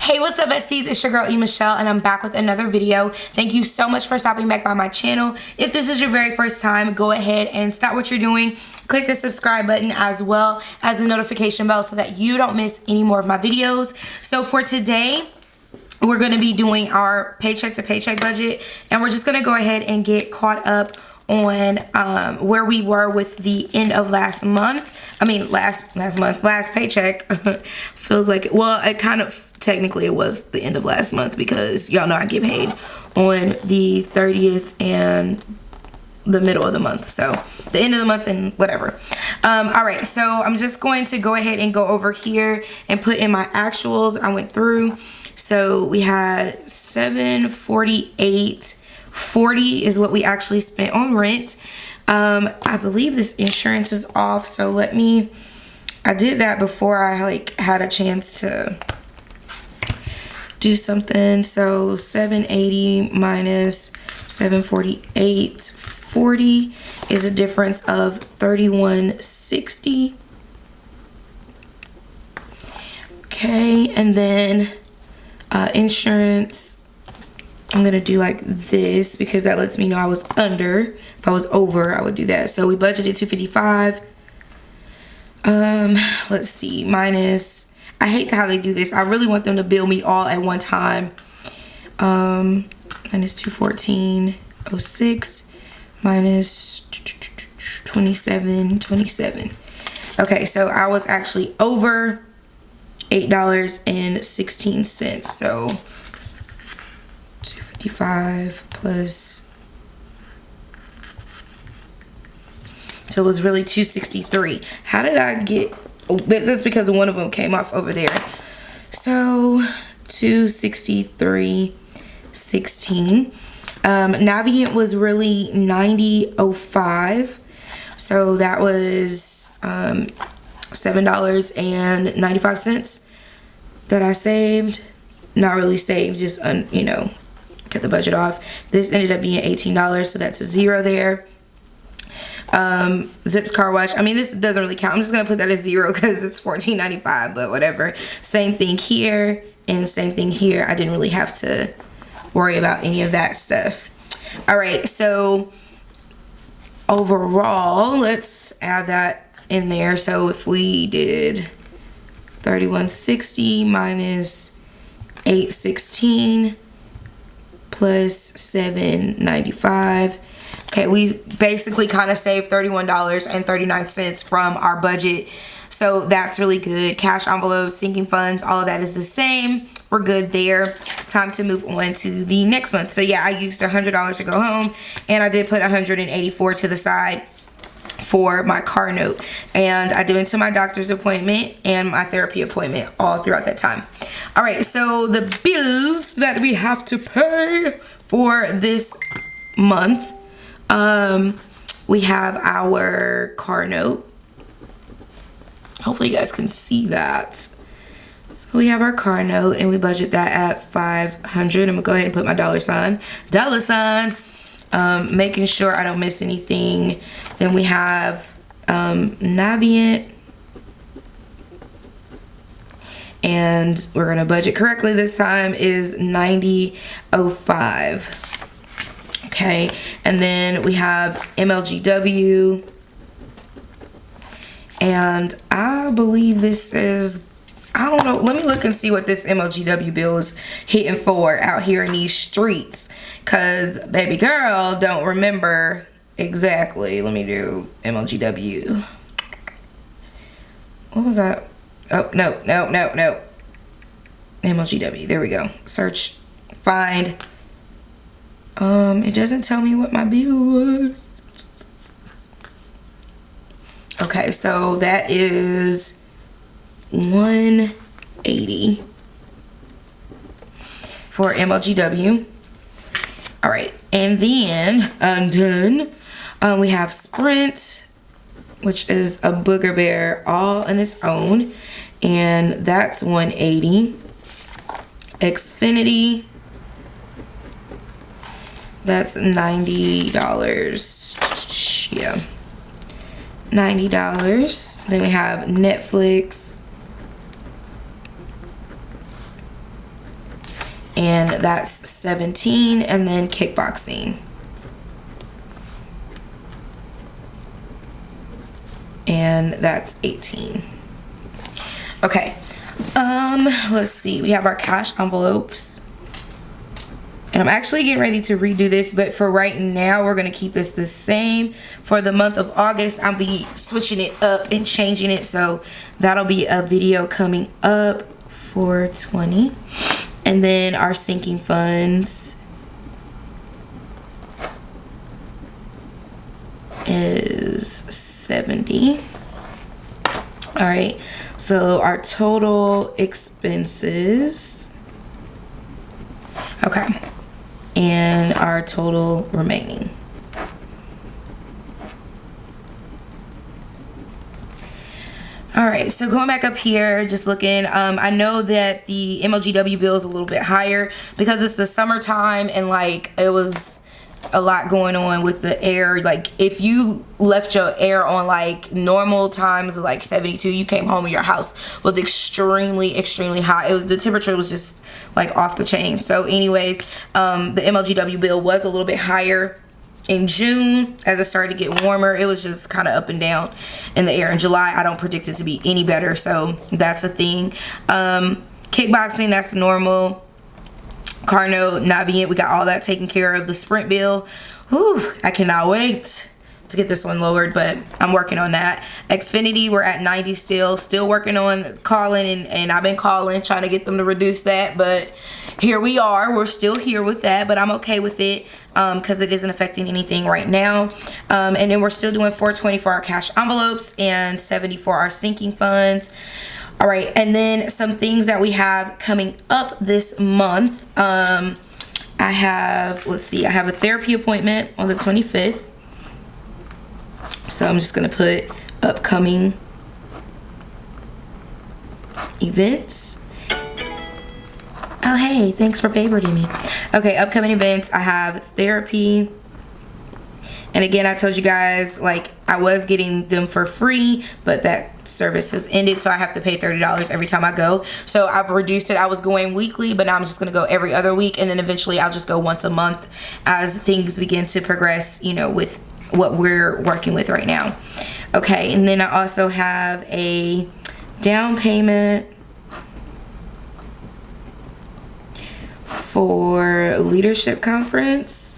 Hey, what's up, besties? It's your girl, Elaine Michelle, and I'm back with another video. Thank you so much for stopping back by my channel. If this is your very first time, go ahead and stop what you're doing. Click the subscribe button as well as the notification bell so that you don't miss any more of my videos. So for today, we're going to be doing our paycheck to paycheck budget, and we're just going to go ahead and get caught up on where we were with the end of last month. I mean, last paycheck. Feels like it. Well, it kind of technically it was the end of last month because y'all know I get paid on the 30th and the middle of the month, so the end of the month and whatever. All right, so I'm just going to go ahead and go over here and put in my actuals I went through. So we had $748.40 is what we actually spent on rent. I believe this insurance is off, so I did that before I had a chance to do something. So 780 minus 748.40 is a difference of 3160. Okay, and then insurance, I'm gonna do like this because that lets me know I was under. If I was over, I would do that. So we budgeted $255. Let's see, minus, I hate how they do this. I really want them to bill me all at one time. Minus 214.06 minus 27.27. Okay, so I was actually over $8.16. So 255 plus, so it was really 263. How did I get, that's because one of them came off over there. So 263.16. Navient was really 90.05. So that was $7.95 that I saved. Not really saved, just you know, cut the budget off. This ended up being $18, so that's a zero there. Zips car wash, I mean, this doesn't really count. I'm just gonna put that as zero because it's $14.95, but whatever. Same thing here and same thing here. I didn't really have to worry about any of that stuff. All right, so overall, let's add that in there. So if we did 3160 minus 816 plus 795. Okay, we basically kind of saved $31.39 from our budget. So that's really good. Cash envelopes, sinking funds, all of that is the same. We're good there. Time to move on to the next month. So yeah, I used $100 to go home, and I did put $184 to the side for my car note, and I went to my doctor's appointment and my therapy appointment all throughout that time. All right, so the bills that we have to pay for this month, we have our car note. Hopefully you guys can see that. So we have our car note, and we budget that at $500. I'm gonna go ahead and put my dollar sign, making sure I don't miss anything. Then we have Navient, and we're gonna budget correctly this time, is 90.05. Okay, and then we have MLGW, and I believe this is, I don't know, let me look and see what this MLGW bill is hitting for out here in these streets, because baby girl don't remember exactly. Let me do MLGW. What was that? Oh, no. MLGW, there we go. Search, find. It doesn't tell me what my bill was. Okay, so that is $180 for MLGW. All right, and then we have Sprint, which is a booger bear all on its own, and that's $180. Xfinity, that's $90. Yeah, $90. Then we have Netflix, and that's 17, and then kickboxing, and that's 18. Okay, let's see, we have our cash envelopes, and I'm actually getting ready to redo this, but for right now we're gonna keep this the same. For the month of August, I'll be switching it up and changing it, so that'll be a video coming up for 20. And then our sinking funds is 70. All right, so our total expenses, okay, and our total remaining. All right, so going back up here, just looking, I know that the MLGW bill is a little bit higher because it's the summertime, and like it was a lot going on with the air. Like if you left your air on like normal times of like 72, you came home and your house was extremely hot. It was, the temperature was just like off the chain. So anyways, the MLGW bill was a little bit higher in June. As it started to get warmer, it was just kind of up and down in the air. In July, I don't predict it to be any better, so that's a thing. Kickboxing, that's normal. Car note, Navient, we got all that taken care of. The Sprint bill, whew, I cannot wait to get this one lowered, but I'm working on that. Xfinity, we're at 90 still working on calling, and I've been calling, trying to get them to reduce that, but here we are. We're still here with that, but I'm okay with it because it isn't affecting anything right now. And then we're still doing $420 for our cash envelopes and $70 for our sinking funds. All right, and then some things that we have coming up this month. I have, let's see, I have a therapy appointment on the 25th. So I'm just gonna put upcoming events. Oh, hey, thanks for favoriting me. Okay, upcoming events, I have therapy. And again, I told you guys, like, I was getting them for free, but that service has ended, so I have to pay $30 every time I go. So I've reduced it. I was going weekly, but now I'm just going to go every other week, and then eventually I'll just go once a month as things begin to progress, you know, with what we're working with right now. Okay, and then I also have a down payment for leadership conference.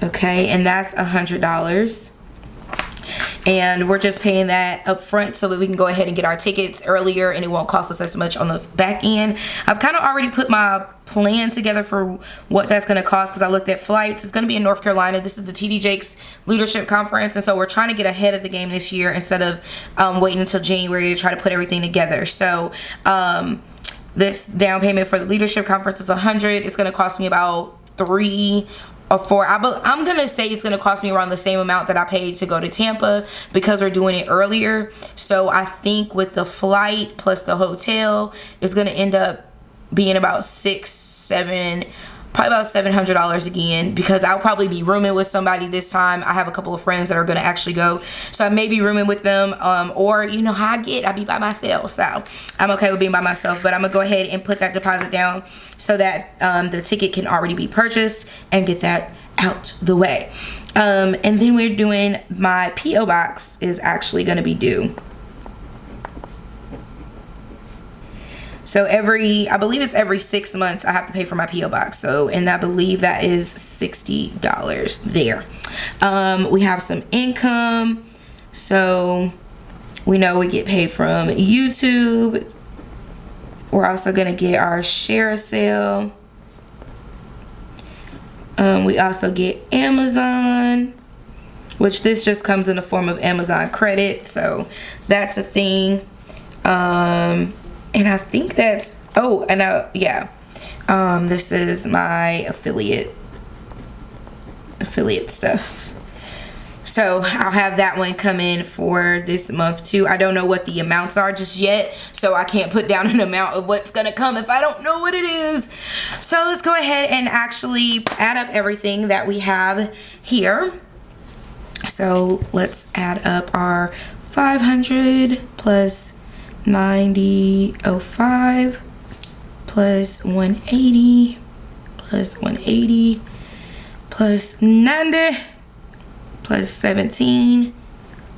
Okay, and that's $100, and we're just paying that up front so that we can go ahead and get our tickets earlier, and it won't cost us as much on the back end. I've kind of already put my plan together for what that's going to cost because I looked at flights. It's going to be in North Carolina. This is the TD Jakes Leadership Conference, and so we're trying to get ahead of the game this year instead of waiting until January to try to put everything together. So this down payment for the leadership conference is $100. It's going to cost me about $3 or $4. I'm gonna say it's gonna cost me around the same amount that I paid to go to Tampa because we're doing it earlier. So I think with the flight plus the hotel, it's gonna end up being about probably about $700 again, because I'll probably be rooming with somebody this time. I have a couple of friends that are gonna actually go, so I may be rooming with them, or you know how I be by myself, so I'm okay with being by myself. But I'm gonna go ahead and put that deposit down so that the ticket can already be purchased and get that out the way. And then we're doing, my P.O. box is actually gonna be due. So I believe it's every 6 months I have to pay for my P.O. box. So, and I believe that is $60 there. We have some income. So we know we get paid from YouTube. We're also going to get our share sale. We also get Amazon, which this just comes in the form of Amazon credit. So that's a thing. And I think that's, this is my affiliate stuff. So I'll have that one come in for this month too. I don't know what the amounts are just yet, so I can't put down an amount of what's gonna come if I don't know what it is. So let's go ahead and actually add up everything that we have here. So let's add up our 500 plus 90.05 plus 180 plus 180 plus 90 plus 17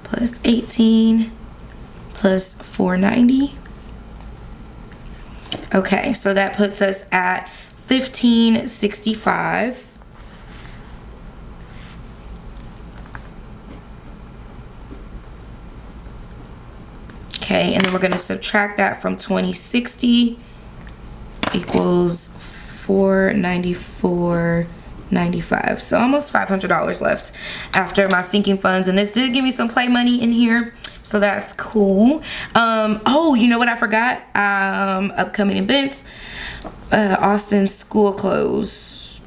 plus 18 plus 490. Okay, so that puts us at 1565. Okay, and then we're going to subtract that from 2060 equals 494.95. So almost $500 left after my sinking funds, and this did give me some play money in here, so that's cool. Oh, you know what I forgot? Upcoming events, Austin school clothes.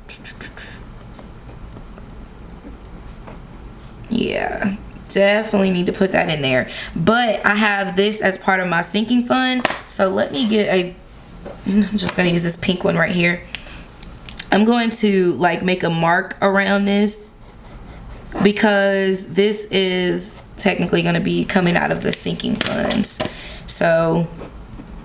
Yeah, definitely need to put that in there, but I have this as part of my sinking fund, so let me get I'm just gonna use this pink one right here. I'm going to like make a mark around this because this is technically going to be coming out of the sinking funds. So,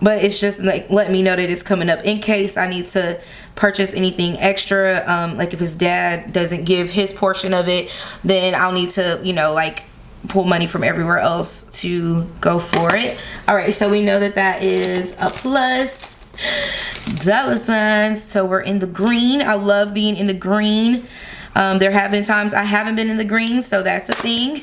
but it's just like let me know that it's coming up in case I need to purchase anything extra. Like if his dad doesn't give his portion of it, then I'll need to, you know, like pull money from everywhere else to go for it. All right, so we know that that is a plus. Dollar signs, so we're in the green. I love being in the green. There have been times I haven't been in the green, so that's a thing.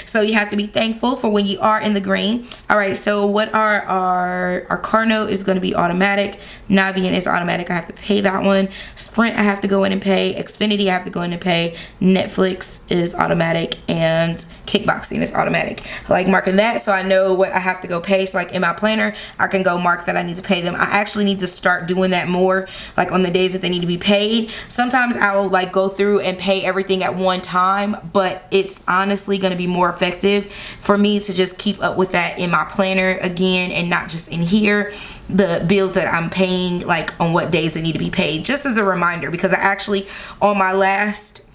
So you have to be thankful for when you are in the green. All right, so what are our car note is going to be automatic. Navient is automatic. I have to pay that one. Sprint I have to go in and pay. Xfinity I have to go in and pay. Netflix is automatic, and kickboxing is automatic. I like marking that so I know what I have to go pay. So like in my planner, I can go mark that I need to pay them. I actually need to start doing that more, like on the days that they need to be paid. Sometimes I'll like go through and pay everything at one time, but it's honestly going to be more effective for me to just keep up with that in my planner again, and not just in here, the bills that I'm paying, like on what days they need to be paid, just as a reminder. Because I actually, on my last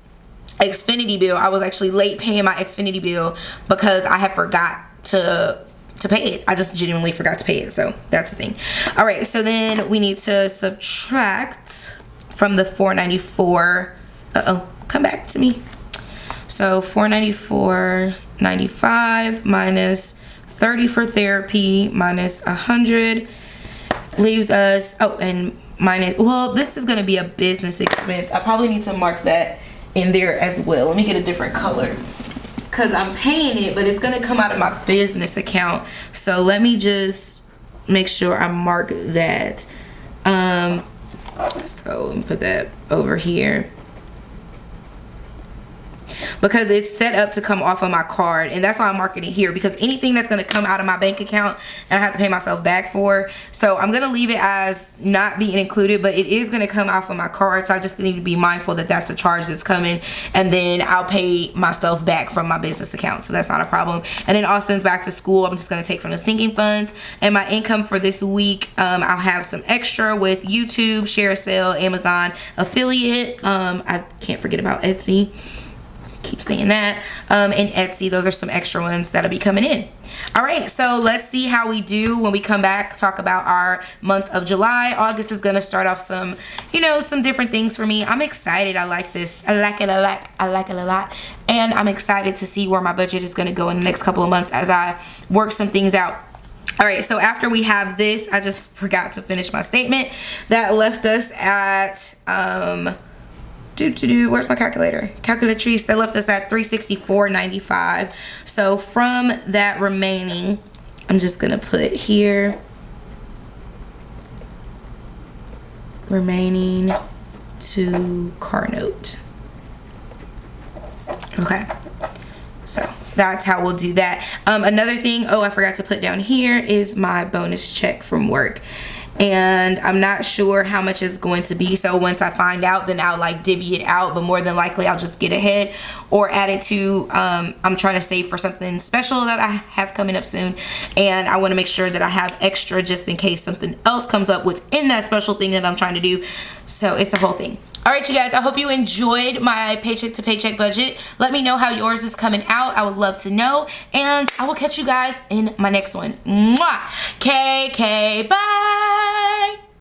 Xfinity bill, I was actually late paying my Xfinity bill because I had forgot to pay it. I just genuinely forgot to pay it, so that's the thing. All right, so then we need to subtract from the 494. Come back to me. So 494.95 minus 30 for therapy minus 100 leaves us, and minus, well, this is going to be a business expense. I probably need to mark that in there as well. Let me get a different color because I'm paying it, but it's going to come out of my business account. So let me just make sure I mark that. So let me put that over here, because it's set up to come off of my card, and that's why I'm marking it here, because anything that's going to come out of my bank account and I have to pay myself back for, so I'm going to leave it as not being included, but it is going to come off of my card. So I just need to be mindful that that's a charge that's coming, and then I'll pay myself back from my business account, so that's not a problem. And then Austin's back to school, I'm just going to take from the sinking funds. And my income for this week, I'll have some extra with YouTube, share sale, Amazon affiliate, I can't forget about Etsy, keep saying that, and Etsy. Those are some extra ones that'll be coming in. All right, so let's see how we do when we come back, talk about our month of July. August is gonna start off some, you know, some different things for me. I'm excited. I like this. I like it a lot. I like it a lot, and I'm excited to see where my budget is gonna go in the next couple of months as I work some things out. All right, so after we have this, I just forgot to finish my statement. That left us at where's my calculator? Calculatrice. That left us at $364.95. So from that remaining, I'm just gonna put here remaining to car note. Okay, so that's how we'll do that. Another thing, I forgot to put down here is my bonus check from work, and I'm not sure how much it's going to be. So once I find out, then I'll like divvy it out, but more than likely I'll just get ahead or add it to, I'm trying to save for something special that I have coming up soon, and I want to make sure that I have extra just in case something else comes up within that special thing that I'm trying to do. So it's a whole thing. All right, you guys, I hope you enjoyed my paycheck to paycheck budget. Let me know how yours is coming out. I would love to know. And I will catch you guys in my next one. Mwah! KK, bye!